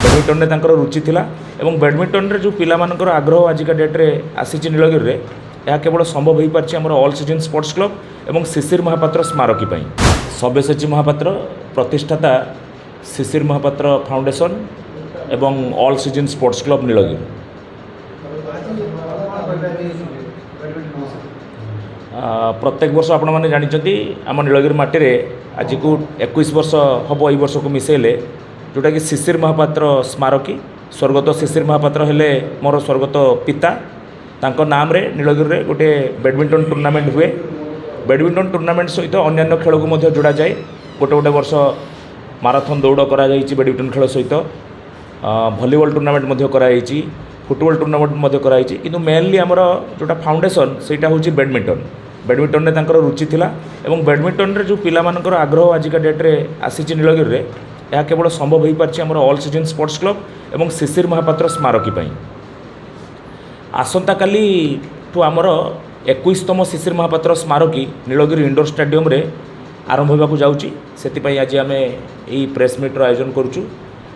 badminton में तांकर रुचि थिला एवं बैडमिंटन रे जो पिला मानकर आग्रह आजिका डेट्रे आसी नीलगिरी रे यह केवल संभव हो पार्छ आम ऑल सीजन स्पोर्ट्स क्लब एवं शिशिर महापात्र स्मारकी पाई सब्यसाची महापात्र प्रतिष्ठाता शिशिर महापात्र फाउंडेशन एवं all season sports club Nilgiri प्रत्येक वर्ष आपण मैंने जानते आम नीलगिरी माटी रे आज को 21 वर्ष हम यही वर्ष को मिसेले जोटा कि शिशिर महापात्र स्मारकी स्वर्गत शिशिर महापात्र हेले मोर स्वर्गत पिता तांको नाम रे नीलगिरी रे गोटे बैडमिंटन टूर्नामेंट हुए बैडमिंटन टूर्नामेंट सहित अन्य खेल को जोड़ा जाए गोटे गोटे वर्ष माराथन दौड़ करा बैडमिंटन खेल सहित भलीबॉल टूर्नामेंट कराई फुटबॉल टूर्नामेंट कराई किंतु मेनली आमर जोटा फाउंडेशन सेटा हूँ बैडमिंटन में तांकर रुचि थिला एवं बैडमिंटन रे जो पिला मानकर आग्रह आजिका डेट्रे आसी नीलगिरी रे यह केवल संभव हो पार्छ आम ऑल सीजन स्पोर्ट्स क्लब एवं शिशिर महापात्र स्मारकी पाई आसंता काली ठू आमर 21तम शिशिर महापात्र स्मारकी नीलगिरी इंडोर स्टेडियम रे आरंभ होगा जाऊँगी से आज आम यही प्रेस मीटर आयोजन करुचु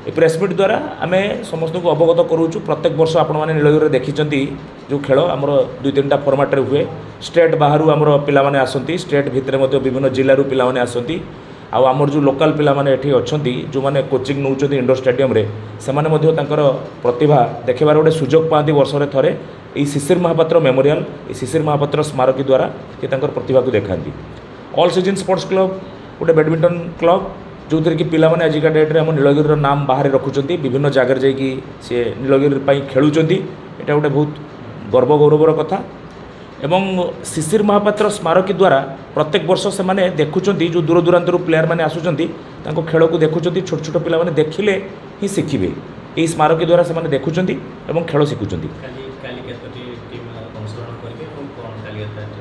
ए प्रेस मीट द्वारा आम समस्त को अवगत करुचु प्रत्येक वर्ष आपण मैंने नीलगिरी देखी जो खेल आमर 2-3टा फॉर्मेट रे हुए स्टेट बाहर आमर पिलामाने आसती स्टेट भितर विभिन्न जिलूर पिलामाने आसती आउ आमर जो लोकल पिलामाने एठी अछंती जो माने कोचिंग नौचंती इंडोर स्टेडियम रे सेमाने मध्य तांकर प्रतिभा देखबार गोटे सुजोग पाती वर्ष रे थरे एई शिशिर महापात्र मेमोरियल ए शिशिर महापात्र स्मारकी द्वारा कि तांकर प्रतिभा को देखाती ऑल सीजन स्पोर्ट्स क्लब गोटे बैडमिंटन क्लब जो थी कि पिलामाने आजिका डेट्रे आम नीलगिरी नाम बाहर रखुंट विभिन्न जगार जाकि सी नीलगिरी खेलुंट यहाँ गोटे बहुत गर्व गौरवर कथा एवं शिशिर महापात्र स्मारकी द्वारा प्रत्येक वर्ष से माने देखुंट जो दूर दूरांतर प्लेयर मैंने आसुँच खेल को देखुंट छोट छोट पिला माने देखिले ही शिखिबे यही स्मारकी द्वारा से देखुंट एवं खेल शिखुंट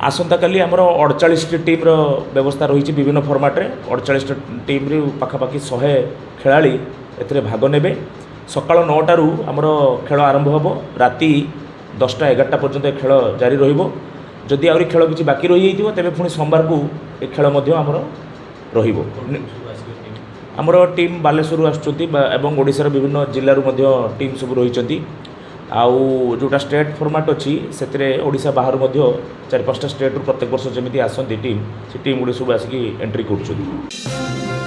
आसंता काली आमर 48 टीम रो व्यवस्था रही विभिन्न फॉर्मेट रे 48 टीम रे पाखापाखि 100 खेलाड़ी एथिरे भाग नेबे सकाळ 9टारू आमर खेल आरंभ होबो राति 10टा 11टा पर्यंत खेल जारी रहिबो जदि आउरी खेल किछि बाकी रहि जइतिबो तेबे पुणी सोमवार को ए खेल मध्य आमर रहिबो आमर टीम बालेश्वर आसुचंती एवं ओडिसा रो विभिन्न जिल्ला रो मध्य टीम सब रहिचंती आउ जोटा स्टेट फॉर्मेट अच्छी से ओडिशा बाहर 4-5टा स्टेट प्रत्येक वर्ष जमी आसती टीम से टीम गुड़ी सब आसिक एंट्री कर